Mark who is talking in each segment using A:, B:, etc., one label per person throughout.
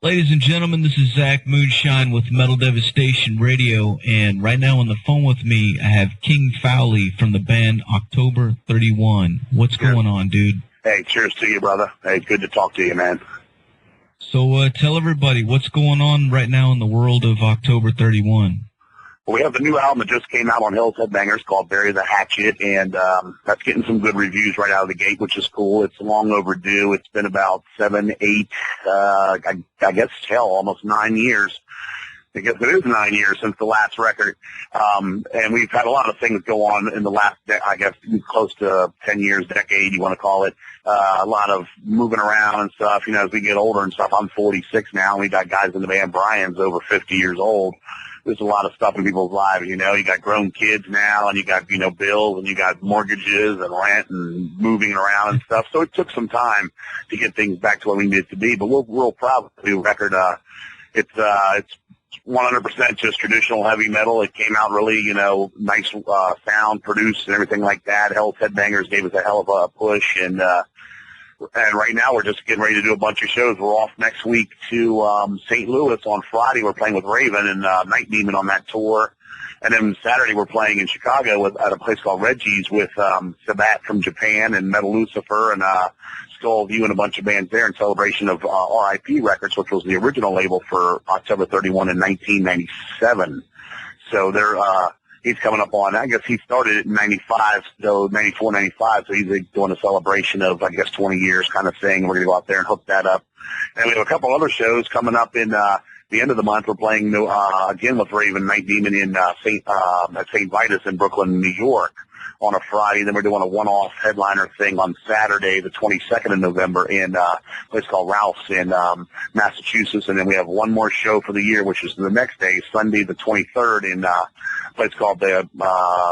A: Ladies and gentlemen, this is Zach Moonshine with Metal Devastation Radio, and right now on the phone with me, I have King Fowley from the band October 31. What's going on, dude?
B: Hey, cheers to you, brother. Hey, good to talk to you, man.
A: So tell everybody what's going on right now in the world of October 31.
B: Well, we have the new album that just came out on Hell's Headbangers called Bury the Hatchet, and that's getting some good reviews right out of the gate, which is cool. It's long overdue. It's been about 7, 8, I guess, almost 9 years. I guess it is 9 years since the last record. And we've had a lot of things go on in the last, I guess, close to 10 years, decade, you want to call it. A lot of moving around and stuff, as we get older and stuff. I'm 46 now, and we got guys in the band. Brian's over 50 years old. There's a lot of stuff in people's lives, You got grown kids now, and you got, bills, and you got mortgages and rent and moving around and stuff. So it took some time to get things back to where we needed to be. But we're real proud of the new record. It's 100% just traditional heavy metal. It came out really, nice sound, produced, and everything like that. Hell's Headbangers gave us a hell of a push, and right now we're just getting ready to do a bunch of shows. We're off next week to St. Louis on Friday. We're playing with Raven and Night Demon on that tour. And then Saturday we're playing in Chicago at a place called Reggie's with Sabat from Japan and Metal Lucifer and Skull View and a bunch of bands there in celebration of RIP Records, which was the original label for October 31 in 1997. So they're he's coming up on, I guess he started it in 95, so 94, 95, so he's doing a celebration of, 20 years kind of thing. We're going to go out there and hook that up. And we have a couple other shows coming up in the end of the month. We're playing again with Raven Night Demon in at St. Vitus in Brooklyn, New York on a Friday. Then we're doing a one-off headliner thing on Saturday, the 22nd of November in a place called Ralph's in Massachusetts. And then we have one more show for the year, which is the next day, Sunday the 23rd in a place called the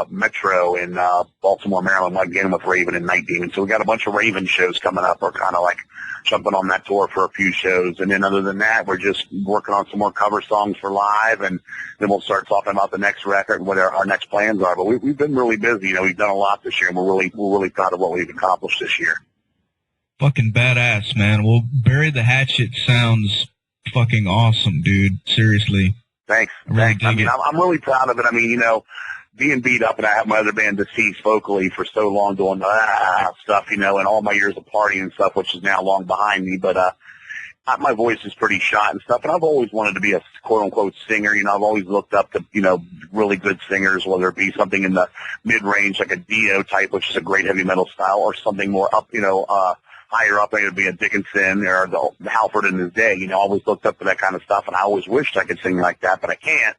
B: Metro in Baltimore, Maryland, again with Raven and Night Demon. So we got a bunch of Raven shows coming up. We're kind of like jumping on that tour for a few shows. And then other than that, we're just working on some more cover songs for live, and then we'll start talking about the next record and what our next plans are. But we've been really busy. We've done a lot this year, and we're really proud of what we've accomplished this year.
A: Fucking badass, man. Well, Bury the Hatchet sounds fucking awesome, dude. Seriously.
B: Thanks.
A: I really dig it.
B: I'm really proud of it. Being beat up, and I have my other band Deceased vocally for so long doing stuff, and all my years of partying and stuff, which is now long behind me. But my voice is pretty shot and stuff, and I've always wanted to be a quote-unquote singer. I've always looked up to, really good singers, whether it be something in the mid-range like a Dio type, which is a great heavy metal style, or something more up, higher up, it would be a Dickinson or the Halford in his day. I always looked up to that kind of stuff, and I always wished I could sing like that, but I can't.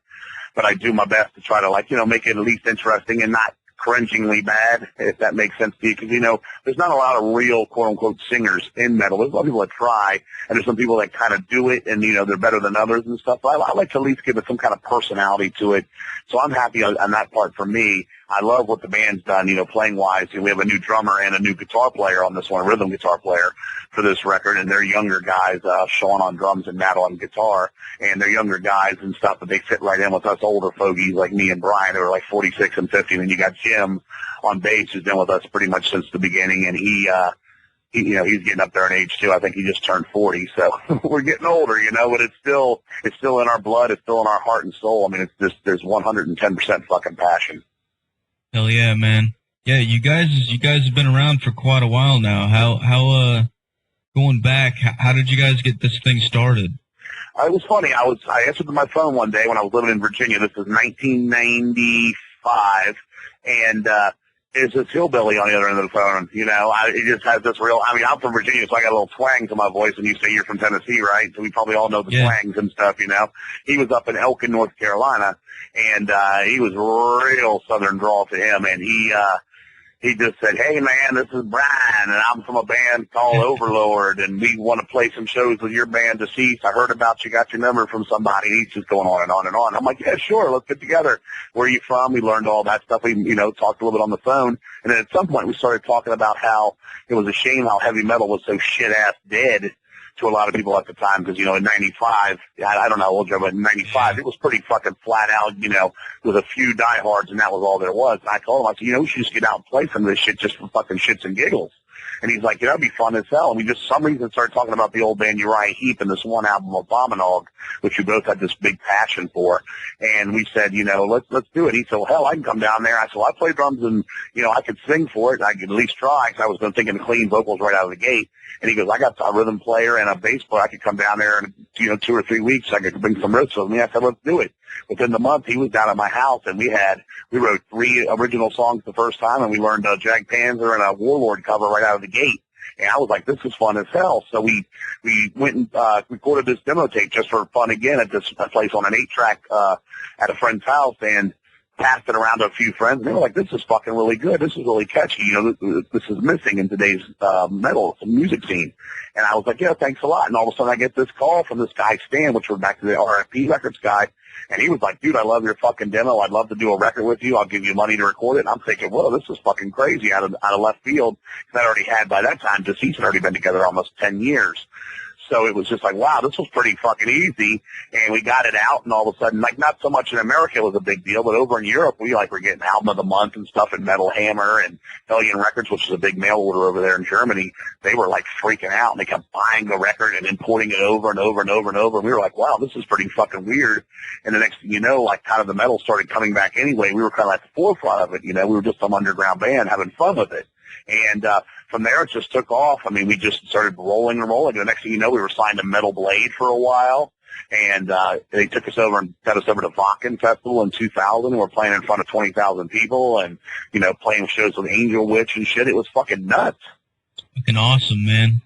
B: But I do my best to try to, make it at least interesting and not cringingly bad, if that makes sense to you. Because, there's not a lot of real, quote-unquote, singers in metal. There's a lot of people that try, and there's some people that kind of do it, and, they're better than others and stuff. But I like to at least give it some kind of personality to it. So I'm happy on that part for me. I love what the band's done, playing-wise. We have a new drummer and a new guitar player on this one, a rhythm guitar player for this record, and they're younger guys, Sean on drums and Matt on guitar, and they're younger guys and stuff, but they fit right in with us older fogies like me and Brian, who are like 46 and 50, and then you got Jim on bass, who's been with us pretty much since the beginning, and he's getting up there in age too. I think he just turned 40, so we're getting older, but it's still in our blood, it's still in our heart and soul. There's 110% fucking passion.
A: Hell yeah, man. Yeah, you guys have been around for quite a while now. How going back, how did you guys get this thing started?
B: It was funny. I answered my phone one day when I was living in Virginia. This was 1995, and there's this hillbilly on the other end of the phone. It just has this real. I'm from Virginia, so I got a little twang to my voice. And you say you're from Tennessee, right? So we probably all know the twangs and stuff. He was up in Elkin, North Carolina, and he was real Southern drawl to him, and he just said, "Hey man, this is Brian, and I'm from a band called Overlord, and we want to play some shows with your band, Deceased. I heard about you, got your number from somebody." And he's just going on and on and on. I'm like, "Yeah, sure, let's get together. Where are you from?" We learned all that stuff. We, talked a little bit on the phone, and then at some point we started talking about how it was a shame how heavy metal was so shit-ass dead to a lot of people at the time, because, in 95, I don't know how old you are, but in 95, it was pretty fucking flat out, with a few diehards, and that was all there was. And I told him, I said, we should just get out and play some of this shit just for fucking shits and giggles. And he's like, that'd be fun as hell. And we just, for some reason, started talking about the old band Uriah Heep and this one album, Abominog, which we both had this big passion for. And we said, let's do it. He said, well, hell, I can come down there. I said, well, I play drums and, I could sing for it. And I could at least try, because I was thinking of clean vocals right out of the gate. And he goes, I got a rhythm player and a bass player. I could come down there in, 2 or 3 weeks. I could bring some riffs with me. I said, let's do it. Within the month, he was down at my house, and we wrote 3 original songs the first time, and we learned Jag Panzer and a Warlord cover right out of the gate. And I was like, this is fun as hell. So we went and recorded this demo tape just for fun again at this place on an 8-track at a friend's house, and passed it around to a few friends. And they were like, this is fucking really good. This is really catchy. This is missing in today's metal music scene. And I was like, yeah, thanks a lot. And all of a sudden I get this call from this guy, Stan, which we're back to the RFP Records guy. And he was like, dude, I love your fucking demo. I'd love to do a record with you. I'll give you money to record it. And I'm thinking, whoa, this is fucking crazy out of left field. Because I already had, by that time, Deceased had already been together almost 10 years. So it was just like, wow, this was pretty fucking easy. And we got it out, and all of a sudden, like, not so much in America was a big deal, but over in Europe, we were getting Album of the Month and stuff at Metal Hammer and Hellion Records, which is a big mail order over there in Germany. They were like freaking out, and they kept buying the record and importing it over and over and over and over. And we were like, wow, this is pretty fucking weird. And the next thing you know, like, kind of the metal started coming back anyway. We were kind of at the forefront of it, We were just some underground band having fun with it. And from there, it just took off. I mean, we just started rolling and rolling. And the next thing you know, we were signed to Metal Blade for a while. And they took us over and got us over to Wacken Festival in 2000. And we're playing in front of 20,000 people and, playing shows with Angel Witch and shit. It was fucking nuts.
A: Fucking awesome, man.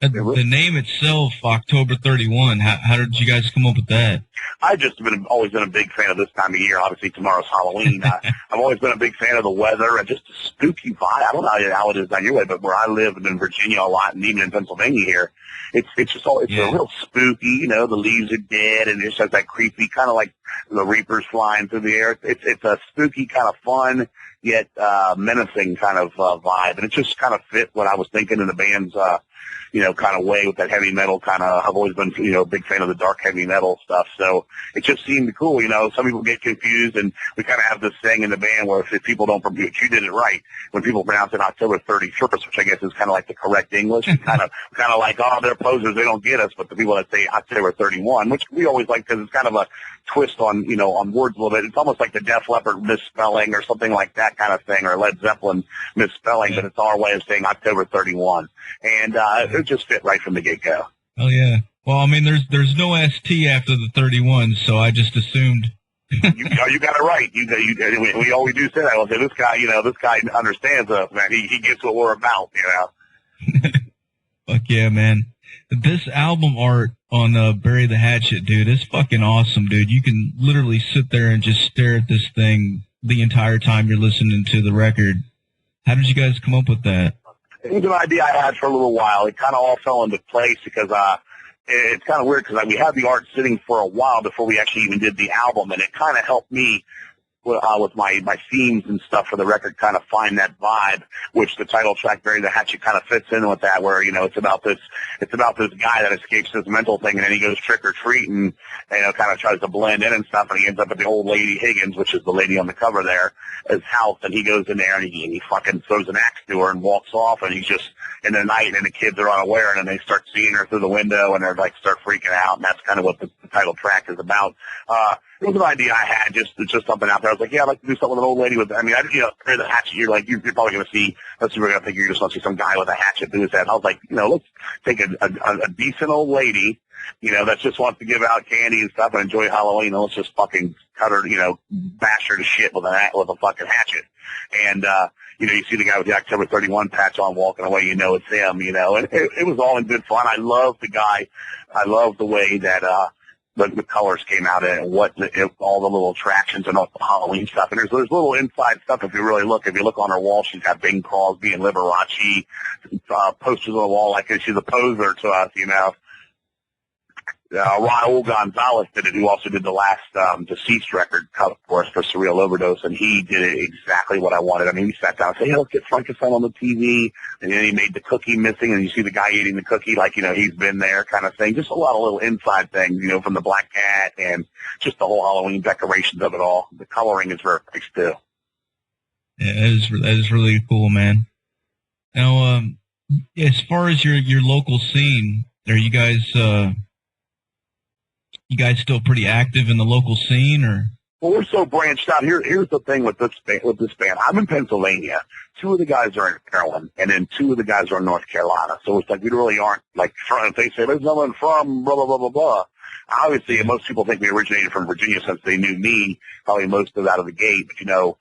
A: The name itself, October 31, how did you guys come up with that?
B: I've just always been a big fan of this time of year. Obviously, tomorrow's Halloween. I've always been a big fan of the weather and just the spooky vibe. I don't know how it is down your way, but where I live in Virginia a lot, and even in Pennsylvania here, it's a real spooky. The leaves are dead, and it just has that creepy kind of like the reapers flying through the air. It's a spooky kind of fun yet menacing kind of vibe, and it just kind of fit what I was thinking in the band's kind of way with that heavy metal kind of. I've always been, a big fan of the dark heavy metal stuff. So it just seemed cool. Some people get confused, and we kind of have this thing in the band where if people don't, you did it right. When people pronounce it October 31st, which I guess is kind of like the correct English, kind of like, oh, they're posers, they don't get us. But the people that say October 31, which we always like because it's kind of a twist on, on words a little bit. It's almost like the Def Leppard misspelling or something like that kind of thing, or Led Zeppelin misspelling, but it's our way of saying October 31. And it just fit right from the get-go.
A: Oh, yeah. Well, I mean, there's no ST after the 31, so I just assumed.
B: you got it right. We always do say that. We'll say, this guy understands us, man. He gets what we're about,
A: Fuck yeah, man. This album art on Bury the Hatchet, dude, it's fucking awesome, dude. You can literally sit there and just stare at this thing the entire time you're listening to the record. How did you guys come up with that?
B: It was an idea I had for a little while. It kind of all fell into place because it's kind of weird because we had the art sitting for a while before we actually even did the album, and it kind of helped me with my themes and stuff for the record, kind of find that vibe, which the title track, Bury the Hatchet, kind of fits in with that, where, it's about this guy that escapes this mental thing, and then he goes trick-or-treating, kind of tries to blend in and stuff, and he ends up at the old lady Higgins, which is the lady on the cover there, his house, and he goes in there, and he fucking throws an axe to her and walks off, and he's just in the night, and the kids are unaware, and then they start seeing her through the window, and they're like, start freaking out, and that's kind of what the title track is about. It was an idea I had, just something out there. I was like, yeah, I'd like to do something with an old lady with, Bury the Hatchet, you're probably going to see, we're going to think you're just going to see some guy with a hatchet through his head. I was like, let's take a decent old lady, that just wants to give out candy and stuff and enjoy Halloween, and let's just fucking cut her, bash her to shit with a fucking hatchet. And, you see the guy with the October 31 patch on walking away, it's him, and it was all in good fun. I love the guy. I love the way that, the colors came out and all the little attractions and all the Halloween stuff. And there's little inside stuff if you really look. If you look on her wall, she's got Bing Crosby and Liberace posters on the wall like she's a poser to us, Raul Gonzalez did it, who also did the last Deceased record cover for us for Surreal Overdose, and he did it exactly what I wanted. I mean, he sat down and said, let's get Frankenstein on the TV, and then he made the cookie missing, and you see the guy eating the cookie like, he's been there kind of thing. Just a lot of little inside things, from the Black Cat and just the whole Halloween decorations of it all. The coloring is very nice, too.
A: Yeah, that is really cool, man. Now, As far as your local scene, are you guys still pretty active in the local scene, or?
B: Well, we're so branched out. Here's the thing with this band. I'm in Pennsylvania. Two of the guys are in Maryland, and then two of the guys are in North Carolina. So it's like we really aren't like from. They say there's no one from blah blah blah blah blah. Obviously, most people think we originated from Virginia since they knew me. Probably most of it out of the gate, but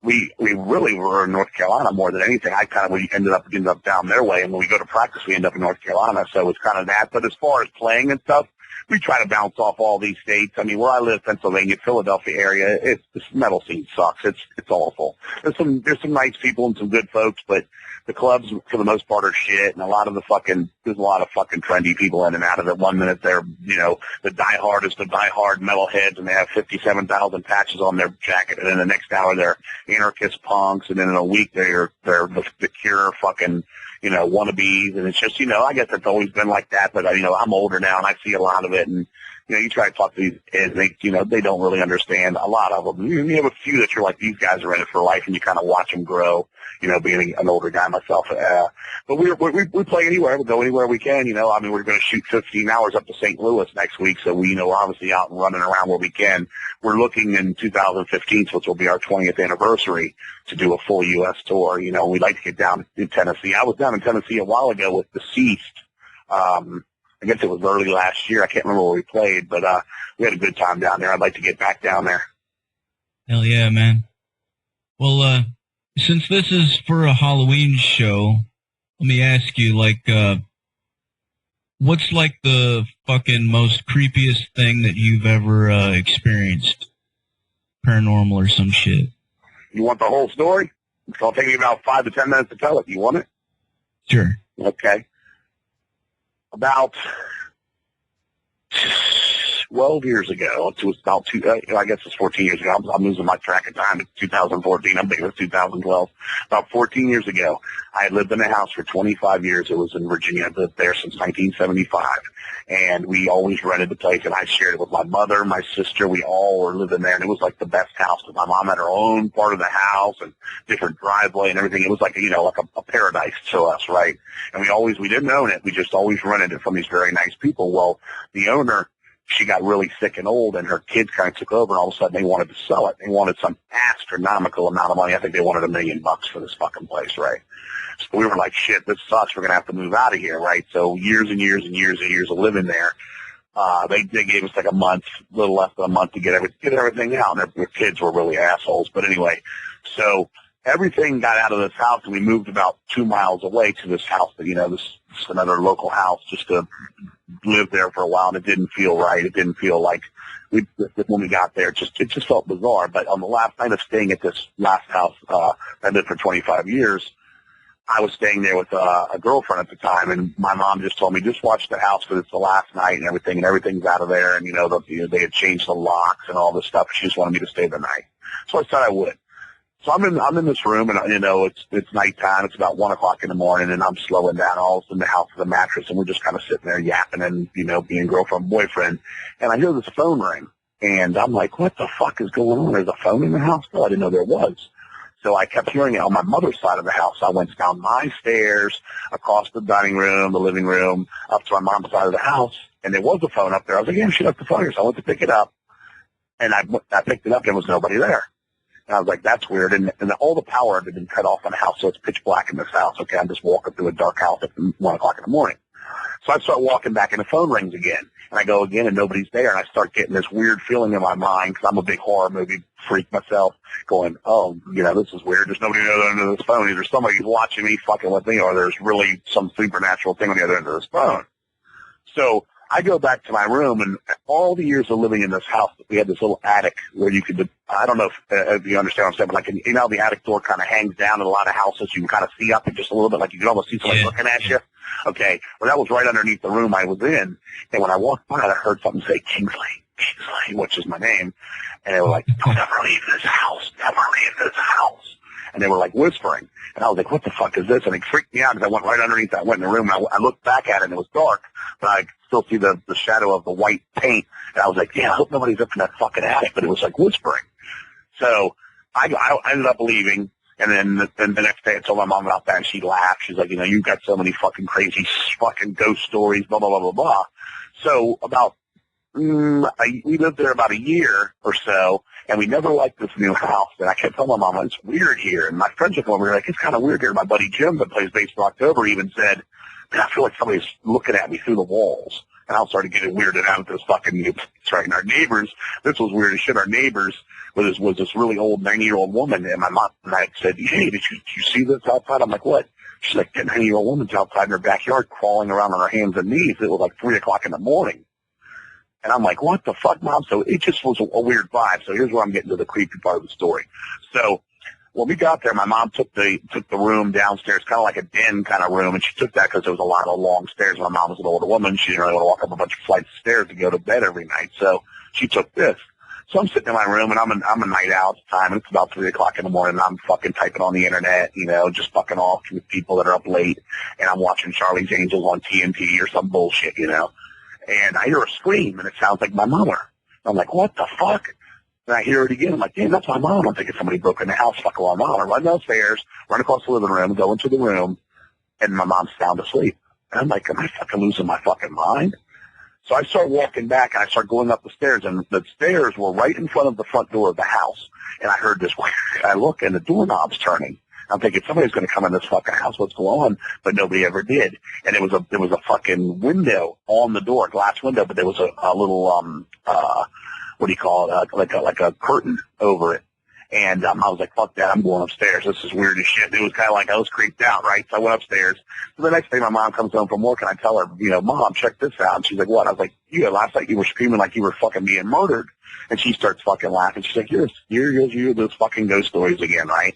B: we really were in North Carolina more than anything. We ended up down their way, and when we go to practice, we end up in North Carolina. So it's kind of that. But as far as playing and stuff, we try to bounce off all these states. I mean, where I live, Pennsylvania, Philadelphia area, this metal scene sucks. It's awful. There's some nice people and some good folks, but the clubs for the most part are shit, and there's a lot of fucking trendy people in and out of it. 1 minute they're, the diehardest of diehard metalheads, and they have 57,000 patches on their jacket, and then the next hour they're anarchist punks, and then in a week they're the Cure fucking, wannabes, and it's just, I guess it's always been like that, but, I'm older now, and I see a lot of it, and, you try to talk to these kids, they don't really understand a lot of them. You have a few that you're like, these guys are in it for life, and you kind of watch them grow, being an older guy myself. But we play anywhere. We go anywhere we can, we're going to shoot 15 hours up to St. Louis next week, so we're obviously out and running around where we can. We're looking in 2015, which will be our 20th anniversary, to do a full U.S. tour. We'd like to get down in Tennessee. I was down in Tennessee a while ago with Deceased. I guess it was early last year. I can't remember where we played, but we had a good time down there. I'd like to get back down there.
A: Hell yeah, man. Well, since this is for a Halloween show, let me ask you, what's like the fucking most creepiest thing that you've ever experienced? Paranormal or some shit.
B: You want the whole story? It'll take me about 5 to 10 minutes to tell it. You want it?
A: Sure.
B: Okay. About 12 years ago, it was about I guess it's 14 years ago. I'm losing my track of time. It's 2014. I'm thinking it was 2012. About 14 years ago, I had lived in a house for 25 years. It was in Virginia. I lived there since 1975. And we always rented the place, and I shared it with my mother, my sister. We all were living there, and it was like the best house. My mom had her own part of the house and different driveway and everything. It was like, a paradise to us, right? And we didn't own it. We just always rented it from these very nice people. Well, the owner, she got really sick and old, and her kids kind of took over, and all of a sudden they wanted to sell it. They wanted some astronomical amount of money. I think they wanted $1 million for this fucking place, right? So we were like, shit, this sucks. We're going to have to move out of here, right? So years and years and years and years of living there. They gave us like a month, a little less than a month to get everything out. And their kids were really assholes. But anyway, so everything got out of this house, and we moved about 2 miles away to this house that, this another local house, just to live there for a while. And it didn't feel right. It didn't feel like when we got there, it just felt bizarre. But on the last night of staying at this last house, I lived for 25 years, I was staying there with a girlfriend at the time, and my mom just told me, just watch the house because it's the last night and everything's out of there, and they had changed the locks and all this stuff. She just wanted me to stay the night, so I said I would. So I'm in this room, and it's nighttime. It's about 1:00 in the morning, and I'm slowing down. All of a sudden, the house is a mattress, and we're just kind of sitting there yapping and being girlfriend boyfriend. And I hear this phone ring, and I'm like, what the fuck is going on? There's a phone in the house? Well, I didn't know there was. So I kept hearing it on my mother's side of the house. I went down my stairs, across the dining room, the living room, up to my mom's side of the house, and there was a phone up there. I was like, yeah, she left the phone here. So I went to pick it up, and I picked it up, and there was nobody there. And I was like, that's weird. And all the power had been cut off on the house, so it's pitch black in this house. Okay, I'm just walking through a dark house at 1:00 in the morning. So I start walking back, and the phone rings again. And I go again, and nobody's there. And I start getting this weird feeling in my mind, because I'm a big horror movie freak myself, going, oh, this is weird. There's nobody on the other end of this phone. Either somebody's watching me fucking with me, or there's really some supernatural thing on the other end of this phone. So I go back to my room, and all the years of living in this house, we had this little attic where you could, I don't know if you understand what I'm saying, but the attic door kind of hangs down in a lot of houses. You can kind of see up and just a little bit, like you can almost see somebody looking at you. Okay, well, that was right underneath the room I was in, and when I walked by, I heard something say, Kingsley, which is my name, and they were like, don't ever leave this house, never leave this house. And they were like whispering, and I was like, what the fuck is this? And it freaked me out because I went right underneath that. I went in the room, and I looked back at it, and it was dark, but I could still see the shadow of the white paint, and I was like, yeah, I hope nobody's up in that fucking attic, but it was like whispering. So I ended up leaving, And then the next day I told my mom about that, and she laughed. She's like, you've got so many fucking crazy fucking ghost stories, blah, blah, blah, blah, blah. So we lived there about a year or so, and we never liked this new house. And I kept telling my mom, it's weird here. And my friends would come over, like, it's kind of weird here. My buddy Jim that plays bass for October even said, man, I feel like somebody's looking at me through the walls. And I started getting weirded out with this fucking new place, right? And our neighbors, this was weird as shit. Our neighbors was this really old 90-year-old woman, and my mom and I said, hey, did you see this outside? I'm like, what? She's like, that 90-year-old woman's outside in her backyard crawling around on her hands and knees. It was like 3 o'clock in the morning. And I'm like, what the fuck, Mom? So it just was a weird vibe. So here's where I'm getting to the creepy part of the story. So when we got there, my mom took the room downstairs, kind of like a den kind of room, and she took that because there was a lot of long stairs. My mom was an older woman. She didn't really want to walk up a bunch of flights of stairs to go to bed every night. So she took this. So I'm sitting in my room, and I'm a night owl at the time, and it's about 3 o'clock in the morning, and I'm fucking typing on the internet, just fucking off with people that are up late, and I'm watching Charlie's Angels on TNT or some bullshit, And I hear a scream, and it sounds like my mother. I'm like, what the fuck? And I hear it again. I'm like, damn, that's my mom. I'm thinking somebody broke in the house, fucking my mom. I run downstairs, run across the living room, go into the room, and my mom's sound asleep. And I'm like, am I fucking losing my fucking mind? So I start walking back, and I start going up the stairs, and the stairs were right in front of the front door of the house. And I heard this, I look, and the doorknob's turning. I'm thinking somebody's going to come in this fucking house. What's going on? But nobody ever did. And there was a fucking window on the door, glass window, but there was a little what do you call it? Like a curtain over it. And I was like, fuck that, I'm going upstairs. This is weird as shit. It was kind of like I was creeped out, right? So I went upstairs. So the next day my mom comes home from work, and I tell her, Mom, check this out. And she's like, what? I was like, last night you were screaming like you were fucking being murdered. And she starts fucking laughing. She's like, you're those fucking ghost stories again, right?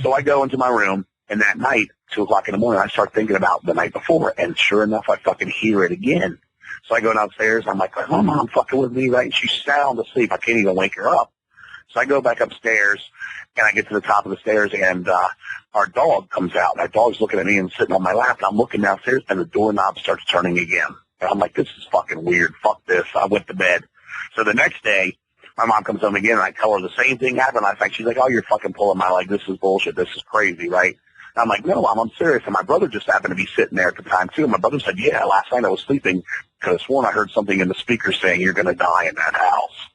B: So I go into my room, and that night, 2 o'clock in the morning, I start thinking about the night before, and sure enough, I fucking hear it again. So I go downstairs, and I'm like, oh, Mom fucking with me, right? And she's sound asleep. I can't even wake her up. So I go back upstairs, and I get to the top of the stairs, and our dog comes out. And our dog's looking at me and sitting on my lap, and I'm looking downstairs, and the doorknob starts turning again. And I'm like, this is fucking weird. Fuck this. I went to bed. So the next day, my mom comes home again, and I tell her the same thing happened last night. She's like, oh, you're fucking pulling my leg. This is bullshit. This is crazy, right? And I'm like, no, Mom, I'm serious. And my brother just happened to be sitting there at the time, too. And my brother said, yeah, last night I was sleeping because I sworn I heard something in the speaker saying you're going to die in that house.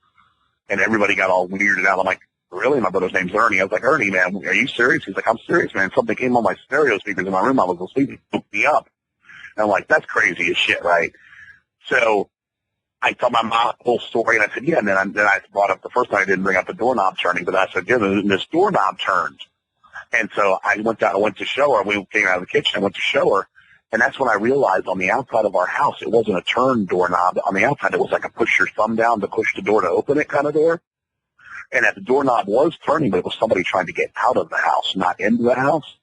B: And everybody got all weirded out. I'm like, really? My brother's name's Ernie. I was like, Ernie, man, are you serious? He's like, I'm serious, man. Something came on my stereo speakers in my room. I was asleep. It woke me up. And I'm like, that's crazy as shit, right? So I told my mom the whole story, and I said, yeah. And then I brought up the first time I didn't bring up the doorknob turning, but I said, yeah, this doorknob turned. And so I went to show her. We came out of the kitchen. I went to show her. And that's when I realized on the outside of our house, it wasn't a turn doorknob. On the outside, it was like a push your thumb down to push the door to open it kind of door. And that the doorknob was turning, but it was somebody trying to get out of the house, not into the house,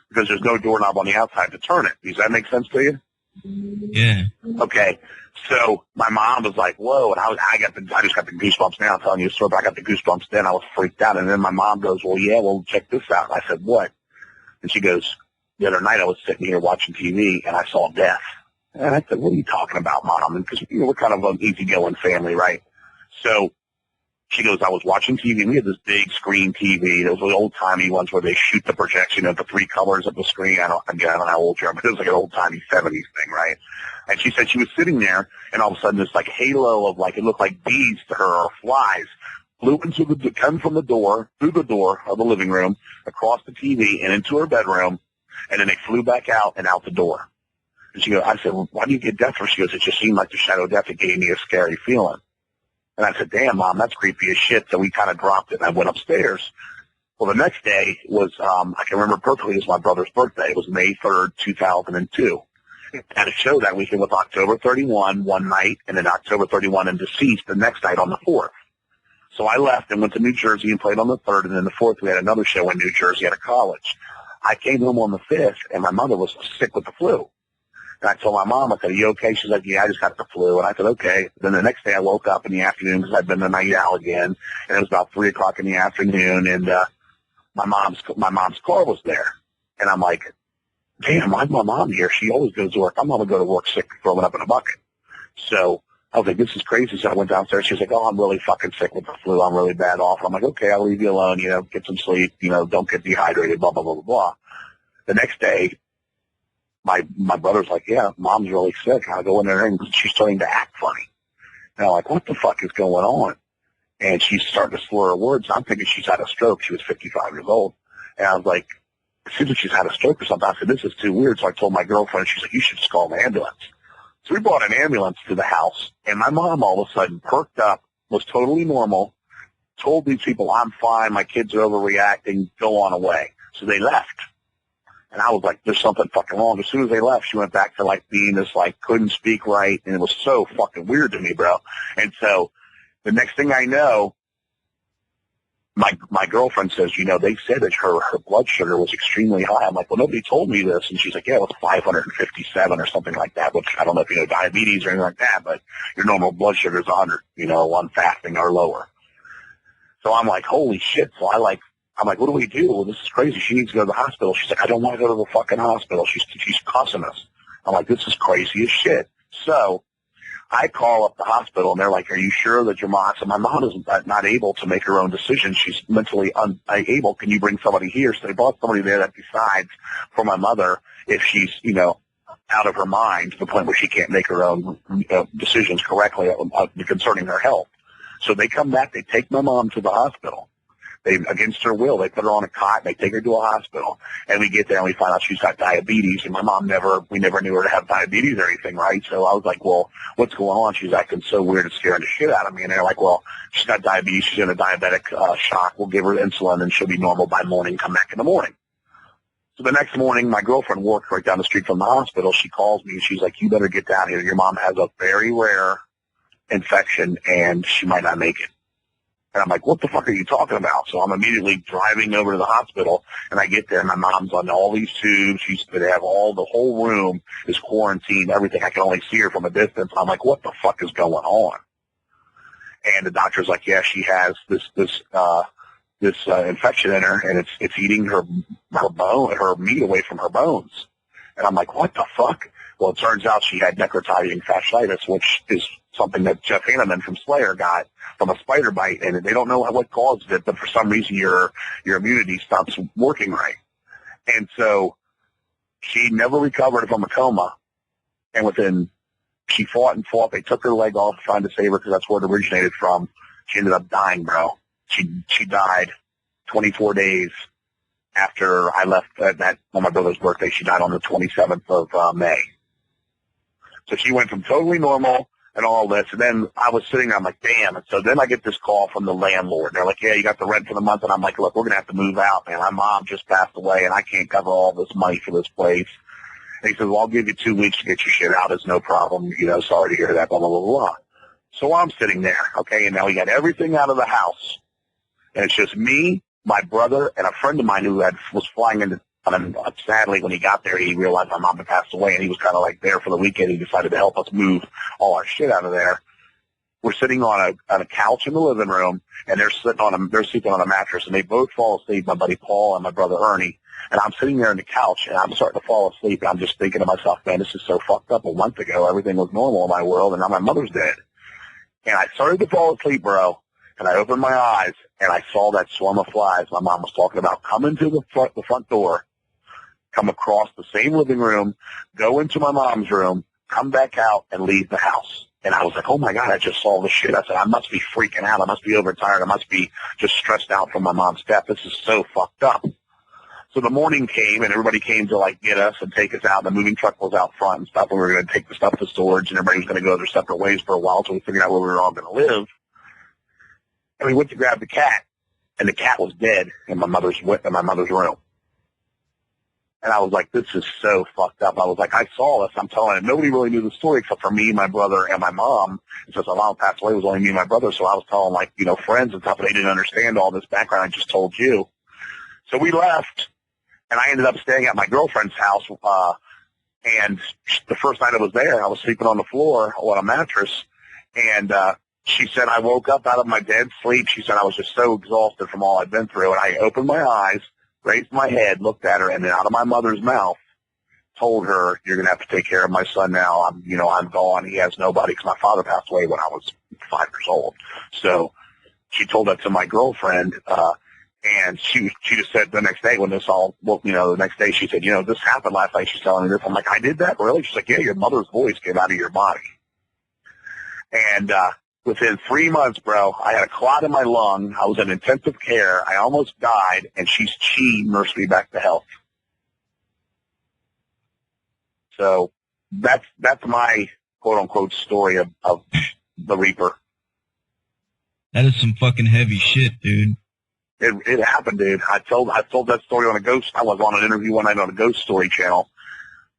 B: because there's no doorknob on the outside to turn it. Does that make sense to you?
A: Yeah.
B: Okay. So my mom was like, whoa. And I just got the goosebumps now. I'm telling you a story, but I got the goosebumps then. I was freaked out. And then my mom goes, well, check this out. And I said, what? And she goes, the other night I was sitting here watching TV, and I saw death. And I said, what are you talking about, Mom? Because we're kind of an easygoing family, right? So she goes, I was watching TV. We had this big screen TV. Those were the old-timey ones where they shoot the projection of the 3 colors of the screen. I don't know how old you are, but it was like an old-timey 70s thing, right? And she said she was sitting there, and all of a sudden this like halo of it looked like bees to her or flies flew come from the door, through the door of the living room, across the TV, and into her bedroom. And then they flew back out and out the door. And she goes, I said, well, why do you get death? She goes, it just seemed like the shadow of death. It gave me a scary feeling. And I said, damn, Mom, that's creepy as shit. So we kind of dropped it, and I went upstairs. Well, the next day was, I can remember perfectly, it was my brother's birthday. It was May 3rd, 2002. And a show that weekend was October 31 one night, and then October 31 and Deceased the next night on the 4th. So I left and went to New Jersey and played on the 3rd, and then the 4th we had another show in New Jersey at a college. I came home on the 5th, and my mother was sick with the flu. And I told my mom, I said, are you okay? She's like, yeah, I just got the flu. And I said, okay. Then the next day I woke up in the afternoon because I'd been the night owl again, and it was about 3 o'clock in the afternoon, and my mom's car was there. And I'm like, damn, why's my mom here? She always goes to work. I'm going to go to work sick, throwing up in a bucket. So I was like, this is crazy. So I went downstairs. She was like, oh, I'm really fucking sick with the flu. I'm really bad off. I'm like, okay, I'll leave you alone. Get some sleep. Don't get dehydrated, blah, blah, blah, blah, blah. The next day, my brother's like, yeah, mom's really sick. I go in there and she's starting to act funny. And I'm like, what the fuck is going on? And she's starting to slur her words. I'm thinking she's had a stroke. She was 55 years old. And I was like, it seems like she's had a stroke or something. I said, this is too weird. So I told my girlfriend, she's like, you should just call an ambulance. So we brought an ambulance to the house, and my mom all of a sudden perked up, was totally normal, told these people, I'm fine, my kids are overreacting, go on away. So they left. And I was like, there's something fucking wrong. As soon as they left, she went back to, like, being this, like, couldn't speak right, and it was so fucking weird to me, bro. And so the next thing I know, my girlfriend says, they said that her blood sugar was extremely high. I'm like, well, nobody told me this. And she's like, yeah, it was 557 or something like that, which I don't know if you know diabetes or anything like that, but your normal blood sugar is 100, on fasting or lower. So I'm like, holy shit. So I'm like, what do we do? Well, this is crazy. She needs to go to the hospital. She's like, I don't want to go to the fucking hospital. She's cussing us. I'm like, this is crazy as shit. So I call up the hospital, and they're like, are you sure that your mom? So my mom is not able to make her own decisions. She's mentally unable. Can you bring somebody here? So they brought somebody there that decides for my mother if she's, out of her mind to the point where she can't make her own decisions correctly concerning her health. So they come back. They take my mom to the hospital. Against her will, they put her on a cot, and they take her to a hospital, and we get there and we find out she's got diabetes, and my mom we never knew her to have diabetes or anything, right? So I was like, well, what's going on? She's acting so weird, it's scaring the shit out of me. And they're like, well, she's got diabetes, she's in a diabetic shock, we'll give her insulin, and she'll be normal by morning, come back in the morning. So the next morning, my girlfriend worked right down the street from the hospital. She calls me, and she's like, you better get down here. Your mom has a very rare infection, and she might not make it. And I'm like, what the fuck are you talking about? So I'm immediately driving over to the hospital, and I get there, and my mom's on all these tubes. They have the whole room is quarantined, everything. I can only see her from a distance. I'm like, what the fuck is going on? And the doctor's like, yeah, she has this infection in her, and it's eating her meat away from her bones. And I'm like, what the fuck? Well, it turns out she had necrotizing fasciitis, which is something that Jeff Hanneman from Slayer got from a spider bite, and they don't know what caused it, but for some reason your immunity stops working right. And so she never recovered from a coma, and she fought and fought. They took her leg off trying to save her because that's where it originated from. She ended up dying, bro. She died 24 days after I left on my brother's birthday. She died on the 27th of May. So she went from totally normal and all this, and then I was sitting there, I'm like, damn. And so then I get this call from the landlord. They're like, yeah, you got the rent for the month. And I'm like, look, we're going to have to move out, man. My mom just passed away, and I can't cover all this money for this place. And he said, well, I'll give you 2 weeks to get your shit out. It's no problem. Sorry to hear that, blah, blah, blah, blah. So I'm sitting there, okay, and now we got everything out of the house. And it's just me, my brother, and a friend of mine who was flying into. And sadly, when he got there, he realized my mom had passed away, and he was kind of like there for the weekend. He decided to help us move all our shit out of there. We're sitting on a couch in the living room, and they're sleeping on a mattress, and they both fall asleep. My buddy Paul and my brother Ernie. And I'm sitting there on the couch, and I'm starting to fall asleep. And I'm just thinking to myself, man, this is so fucked up. A month ago, everything was normal in my world, and now my mother's dead. And I started to fall asleep, bro. And I opened my eyes, and I saw that swarm of flies my mom was talking about come into the front door, come across the same living room, go into my mom's room, come back out, and leave the house. And I was like, oh, my God, I just saw this shit. I said, I must be freaking out. I must be overtired. I must be just stressed out from my mom's death. This is so fucked up. So the morning came, and everybody came to, like, get us and take us out. The moving truck was out front and stuff, and we were going to take the stuff to storage, and everybody was going to go their separate ways for a while until we figured out where we were all going to live. And we went to grab the cat, and the cat was dead in my mother's room. And I was like, this is so fucked up. I was like, I saw this. I'm telling it. Nobody really knew the story except for me, my brother, and my mom. And since my mom passed away, it was only me and my brother. So I was telling, like, friends and stuff, and they didn't understand all this background I just told you. So we left, and I ended up staying at my girlfriend's house. And the first night I was there, I was sleeping on the floor on a mattress. And she said, I woke up out of my dead sleep. She said, I was just so exhausted from all I'd been through. And I opened my eyes, raised my head, looked at her, and then out of my mother's mouth told her, you're going to have to take care of my son now. I'm gone. He has nobody because my father passed away when I was 5 years old. So she told that to my girlfriend, and she just said the next day when this all, the next day she said, this happened last night. She's telling me this. I'm like, I did that? Really? She's like, yeah, your mother's voice came out of your body. And within 3 months, bro, I had a clot in my lung. I was in intensive care. I almost died, and she nursed me back to health. So that's my quote-unquote story of the Reaper.
A: That is some fucking heavy shit, dude.
B: It happened, dude. I told that story on I was on an interview one night on a Ghost Story channel,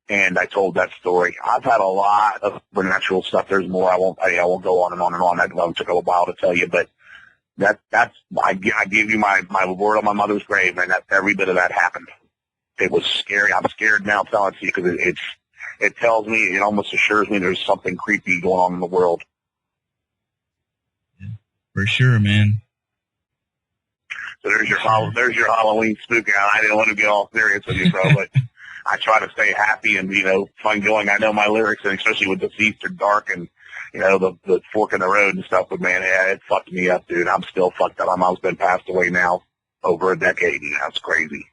B: and I told that story. I've had a lot of supernatural stuff. There's more. I won't go on and on and on. That took a while to tell you, but I give you my word on my mother's grave, man. That every bit of that happened. It was scary. I'm scared now telling it to you because it tells me, it almost assures me there's something creepy going on in the world.
A: Yeah, for sure, man.
B: So there's your Halloween spook out. I didn't want to get all serious with you, bro, but I try to stay happy and, fun going. I know my lyrics, and especially with Deceased or Dark and, the fork in the road and stuff, but man, it fucked me up, dude. I'm still fucked up. My mom's been passed away now over a decade, and that's crazy.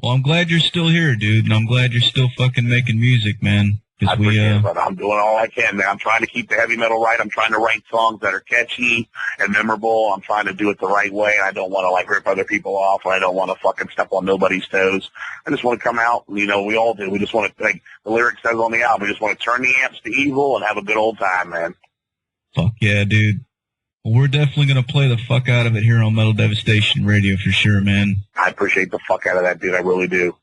A: Well, I'm glad you're still here, dude, and I'm glad you're still fucking making music, man.
B: I appreciate it, brother. I'm doing all I can, man. I'm trying to keep the heavy metal right. I'm trying to write songs that are catchy and memorable. I'm trying to do it the right way, and I don't want to, rip other people off, or I don't want to fucking step on nobody's toes. I just want to come out, we all do. We just want to, like the lyric says on the album, we just want to turn the amps to evil and have a good old time, man.
A: Fuck yeah, dude. Well, we're definitely going to play the fuck out of it here on Metal Devastation Radio for sure, man.
B: I appreciate the fuck out of that, dude. I really do.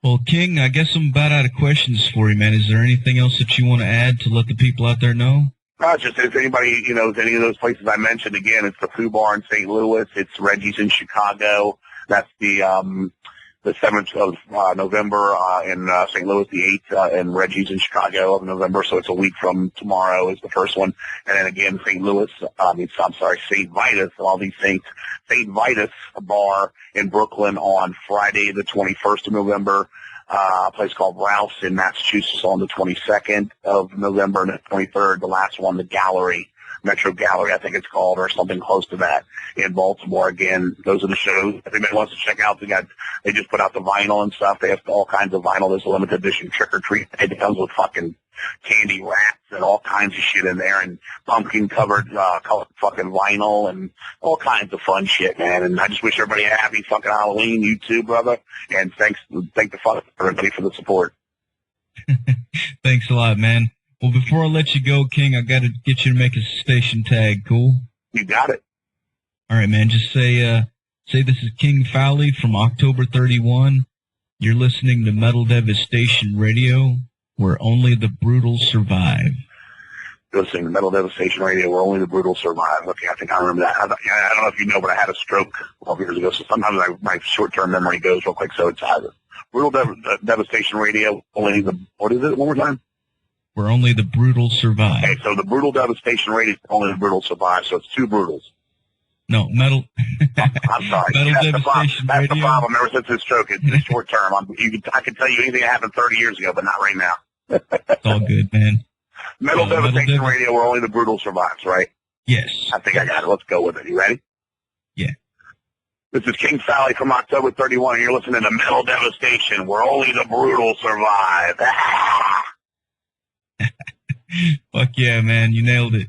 A: Well, King, I guess I'm about out of questions for you, man. Is there anything else that you want to add to let the people out there know?
B: Just if anybody, knows any of those places I mentioned, again, it's the Foo Bar in St. Louis. It's Reggie's in Chicago. That's the 7th of November in St. Louis, the 8th in Reggie's in Chicago of November. So it's a week from tomorrow is the first one. And then again, St. Vitus, all these saints. St. Vitus Bar in Brooklyn on Friday, the 21st of November. A place called Ralph's in Massachusetts on the 22nd of November, and the 23rd, the last one, the Gallery, Metro Gallery, I think it's called, or something close to that in Baltimore. Again, those are the shows. If anybody wants to check out, they just put out the vinyl and stuff. They have all kinds of vinyl. There's a limited edition Trick or Treat. It comes with fucking candy wraps and all kinds of shit in there, and pumpkin covered colored fucking vinyl and all kinds of fun shit, man. And I just wish everybody a happy fucking Halloween. You too, brother. And thank the fuck everybody for the support.
A: Thanks a lot, man. Well, before I let you go, King, I got to get you to make a station tag. Cool?
B: You got it.
A: All right, man. Just say this is King Fowley from October 31. You're listening to Metal Devastation Radio, where only the brutal survive.
B: You're listening to Metal Devastation Radio, where only the brutal survive. Okay, I think I remember that. I don't know if you know, but I had a stroke 12 years ago, so sometimes my short-term memory goes real quick. So it's Brutal Devastation Radio, only the, what is it, one more time?
A: Where only the brutal survive.
B: Okay, so the Brutal Devastation Radio, only the brutal survive, so it's two brutals.
A: No, Metal.
B: I'm sorry.
A: Metal Devastation
B: That's
A: Radio.
B: the problem. Ever since this stroke, it's short term. I can tell you anything that happened 30 years ago, but not right now.
A: It's all good, man.
B: Metal Devastation Radio, where only the brutal survives, right?
A: Yes.
B: I think I got it. Let's go with it. You ready?
A: Yeah.
B: This is King Sally from October 31, and you're listening to Metal Devastation, where only the brutal survive.
A: Fuck yeah, man. You nailed it.